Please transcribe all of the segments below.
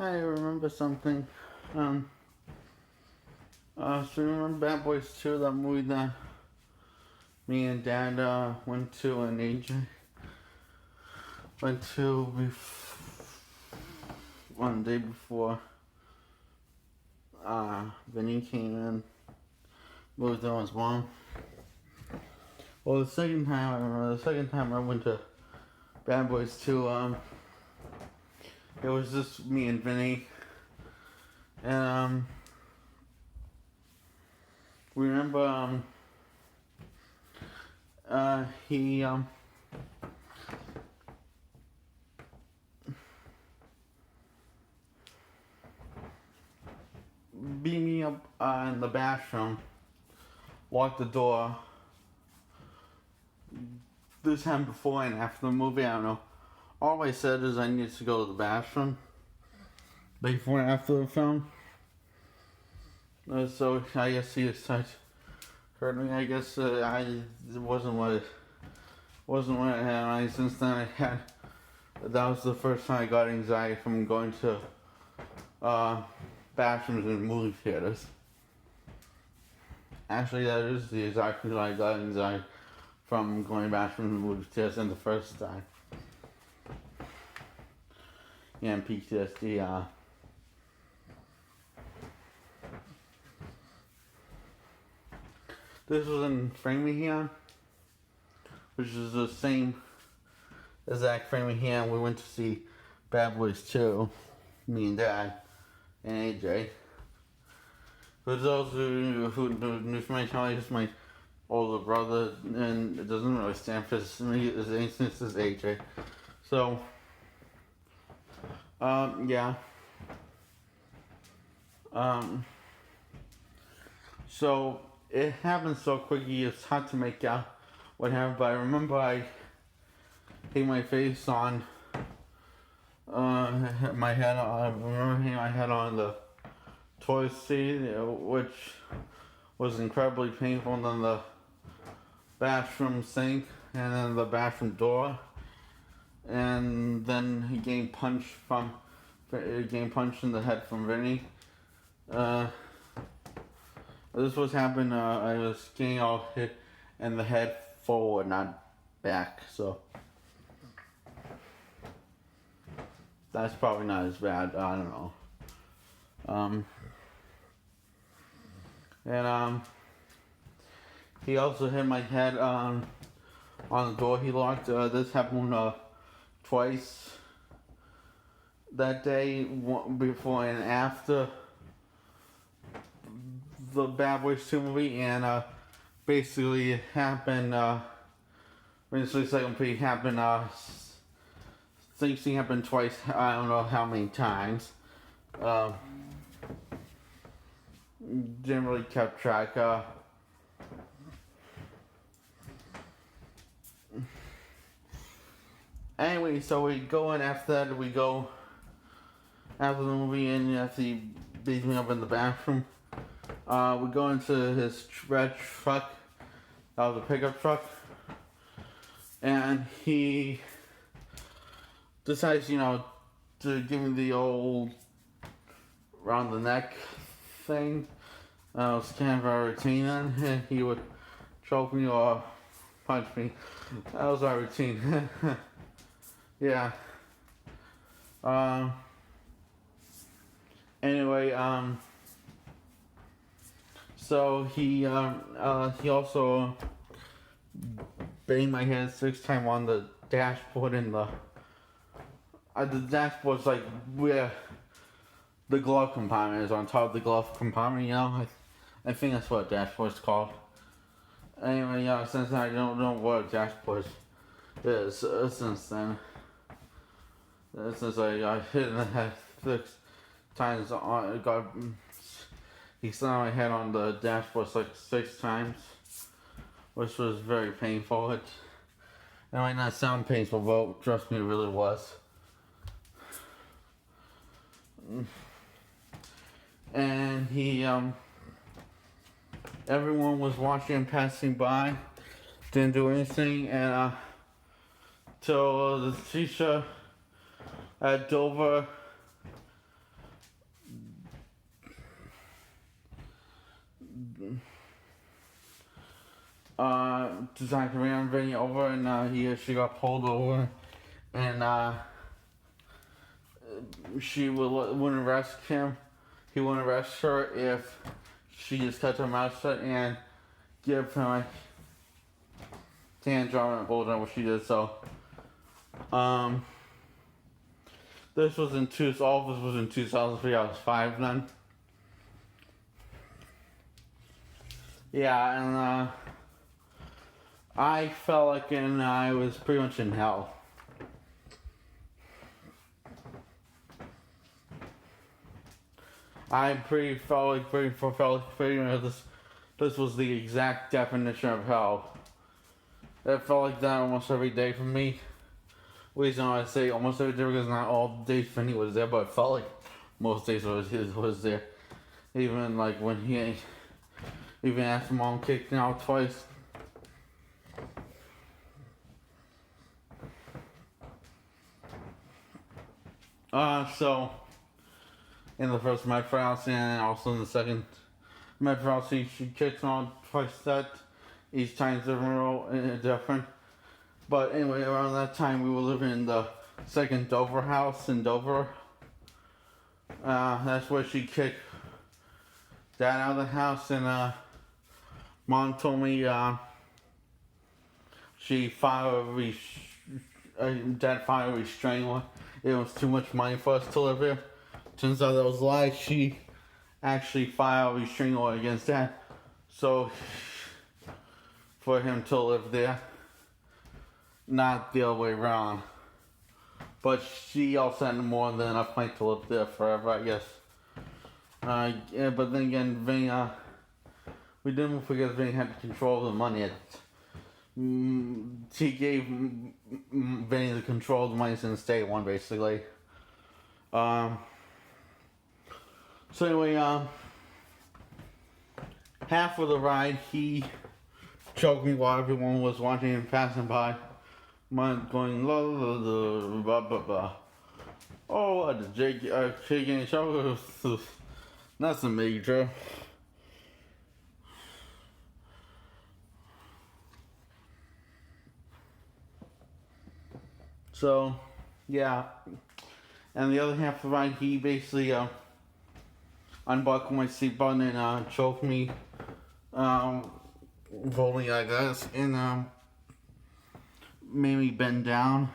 I remember something. Um, so you remember Bad Boys 2, that movie that me and Dad went to, and AJ went to one day before Vinny came in, moved on his mom. Well, the second time I went to Bad Boys 2, it was just me and Vinny, and we remember he beat me up in the bathroom, locked the door. This time before and after the movie, I don't know. All I said is I needed to go to the bathroom before and after the film. So I guess he decided to hurt me. I guess it wasn't what I had. Since then I had. That was the first time I got anxiety from going to bathrooms in movie theaters. Actually, that is the exact reason I got anxiety from going to bathrooms in movie theaters in the first time. Yeah, and PTSD. This was in Framingham, which is the same exact Framingham we went to see Bad Boys 2, me and Dad, and AJ. For those who new to my channel, he's my older brother, and it doesn't really stand for his name since it's AJ. So, yeah. So it happened so quickly, it's hard to make out what happened, but I remember I hit my face on, my head, I remember hitting my head on the toilet seat, which was incredibly painful, and then the bathroom sink, and then the bathroom door, and then he gained punched in the head from Vinny. This was happening, I was getting all hit in the head forward, not back, so that's probably not as bad, I don't know. And he also hit my head on the door he locked. This happened twice that day, before and after the Bad Boys 2 movie, and basically it happened, basically second movie happened, same thing happened twice, I don't know how many times. Didn't really keep track. Anyway, so we go in after that, we go after the movie, and after he beats me up in the bathroom, we go into his red truck, that was a pickup truck, and he decides, to give me the old round the neck thing. It was kind of our routine, and he would choke me or punch me. That was our routine. Yeah. Anyway, so he also banged my head 6 times on the dashboard, and the dashboard's like where the glove compartment is, on top of the glove compartment, I think that's what a dashboard's called. Anyway, since then I don't know what a dashboard is, since I hit in the head 6 times he slammed my head on the dashboard like 6 times, which was very painful. It might not sound painful, but trust me, it really was. And he, everyone was watching and passing by, didn't do anything, and till the teacher at Dover decided to ran Vinny over, and she got pulled over, and she wouldn't arrest him. He wouldn't arrest her if she just kept her mouth shut and give him a hand job and bullshit what she did. So, this was all of this was in 2003. I was 5 then. Yeah, and I felt like I was pretty much in hell. I felt like this was the exact definition of hell. It felt like that almost every day for me. Reason I say almost every day because not all days Vinny was there, but it felt like most days was there. Even like when he even after mom kicked me out twice. So in the first Medford house and also in the second Medford house, she kicked me out twice. That each time's different. But anyway, around that time we were living in the second Dover house in Dover. That's where she kicked Dad out of the house, and Mom told me she filed Dad filed a restraining order. It was too much money for us to live here. Turns out that was a lie. She actually filed a restraining order against Dad, so for him to live there, not the other way around. But she also had more than enough money to live there forever, I guess. Yeah, but then again, Vinny, we didn't forget Vinny had control of the money. She gave Vinny the control of the money since day one, basically. So anyway, half of the ride, he choked me while everyone was watching him passing by. Mine going la la la blah blah blah. Oh, the chicken show. That's a major. So, yeah. And the other half of the ride, he basically unbuckled my seat button and choked me, rolling, I guess, and made me bend down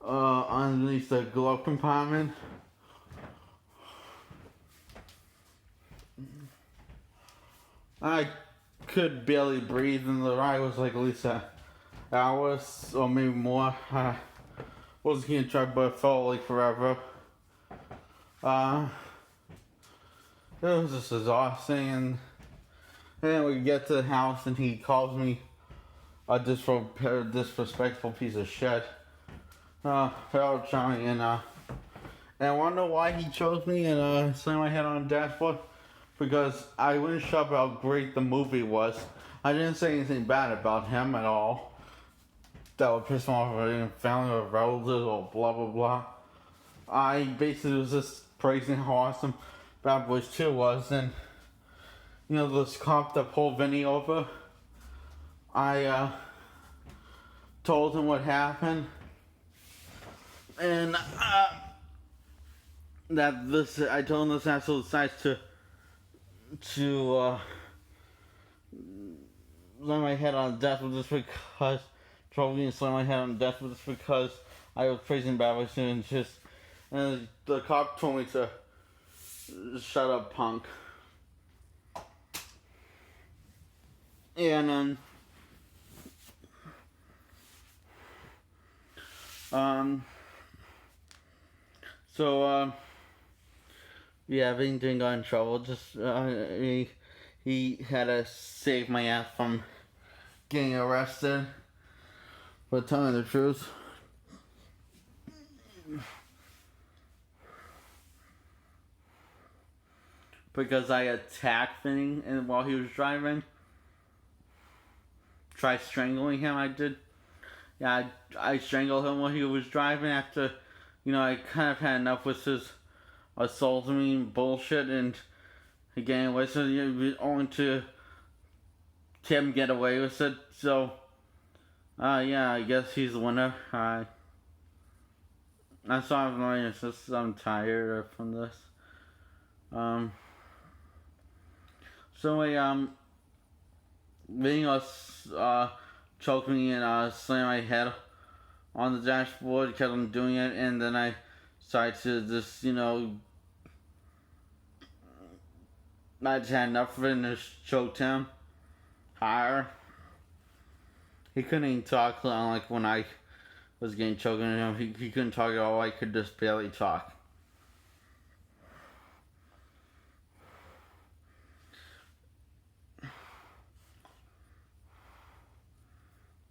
underneath the glove compartment. I could barely breathe, and the ride was like at least an hour or maybe more. Wasn't gonna try, but it felt like forever. It was just exhausting, and then we get to the house, and he calls me a disrespectful piece of shit. Fell Johnny, and I wanna know why he chose me and slammed my head on the dashboard. Because I wouldn't shut up how great the movie was. I didn't say anything bad about him at all. That would piss him off or family or relatives or blah blah blah. I basically was just praising how awesome Bad Boys 2 was, and you know this cop that pulled Vinny over. I told him what happened, and I told him this asshole decides to slam my head on death with this because trouble me and slam my head on death with this because I was praising Bad Boys and the cop told me to shut up, punk. And yeah, Vinny didn't got in trouble. Just he had to save my ass from getting arrested. But telling the truth, because I attacked Vinny and while he was driving, tried strangling him. I did. Yeah, I strangled him while he was driving. After, I kind of had enough with his assaulting me bullshit, and again, only to Tim get away with it. So, yeah, I guess he's the winner. I saw him like, it's just I'm tired from this. Um, so being choke me and slam my head on the dashboard because I'm doing it, and then I decided to just I just had enough of it and just choked him higher. He couldn't even talk like when I was getting choked on him. He couldn't talk at all. I could just barely talk.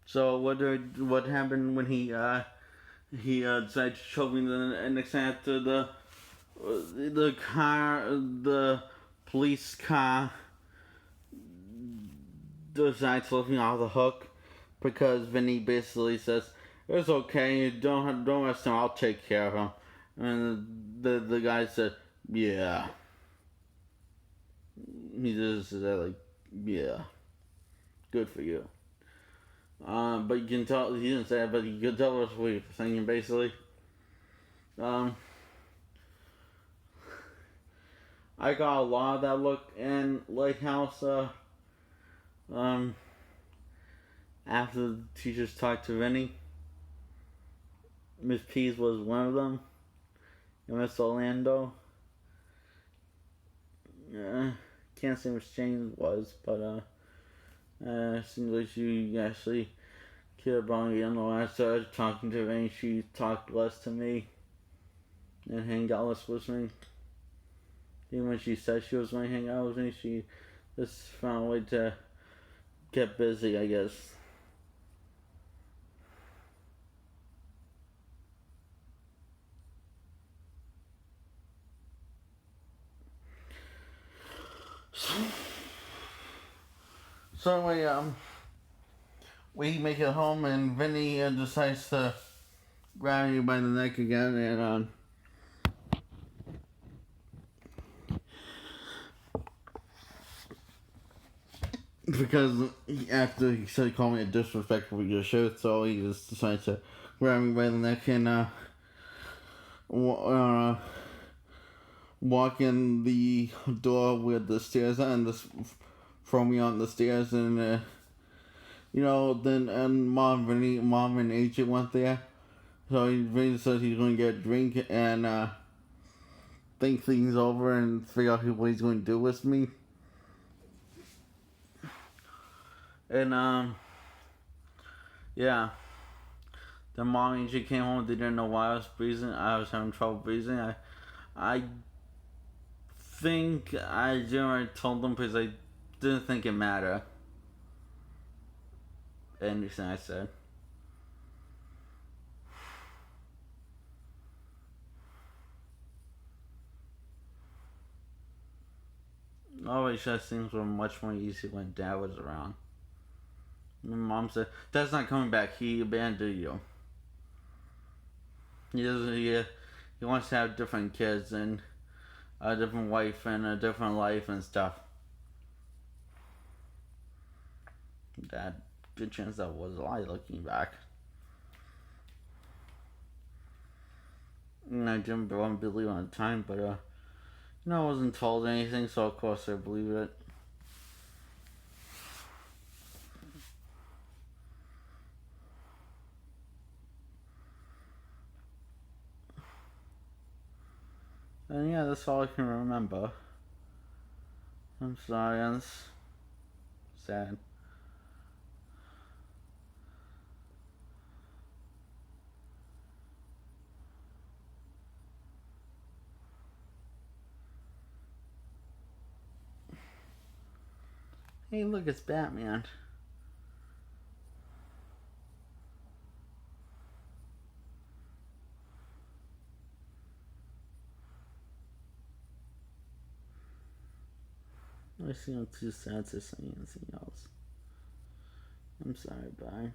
So what happened when he decided to choke me? The next after the police car decides to let me off the hook because Vinny basically says it's okay, don't arrest him, I'll take care of him. And the guy said, yeah. He just said like, yeah, good for you. But you can tell he didn't say it, but you could tell us what he was thinking basically. I got a lot of that look in Lighthouse. After the teachers talked to Vinny, Miss Pease was one of them, and Miss Orlando. Can't say Miss James was, but seems like she actually cared about me. And when I started talking to Vinny, she talked less to me and hang out less with me. Even when she said she was going to hang out with me, she just found a way to get busy, I guess. So anyway, we make it home, and Vinny decides to grab you by the neck again, and because after he said he called me a disrespectful your shirt, so he just decided to grab me by the neck and walk in the door with the stairs and just throw me on the stairs, and then and mom and agent went there, so Vinny says he's going to get a drink and think things over and figure out what he's going to do with me. And yeah. The mom and she came home. They didn't know why I was breathing. I was having trouble breathing. I think I generally told them because I didn't think it mattered. Anything I said. Always just things were much more easy when Dad was around. My mom said, "Dad's not coming back. He abandoned you. He doesn't. He wants to have different kids and a different wife and a different life and stuff." Dad, good chance that was a lie looking back. And I didn't believe it at the time, but I wasn't told anything, so of course I believe it. And yeah, that's all I can remember. I'm sorry, that's sad. Hey, look, it's Batman. I see I'm too sad to say anything else. I'm sorry, bye.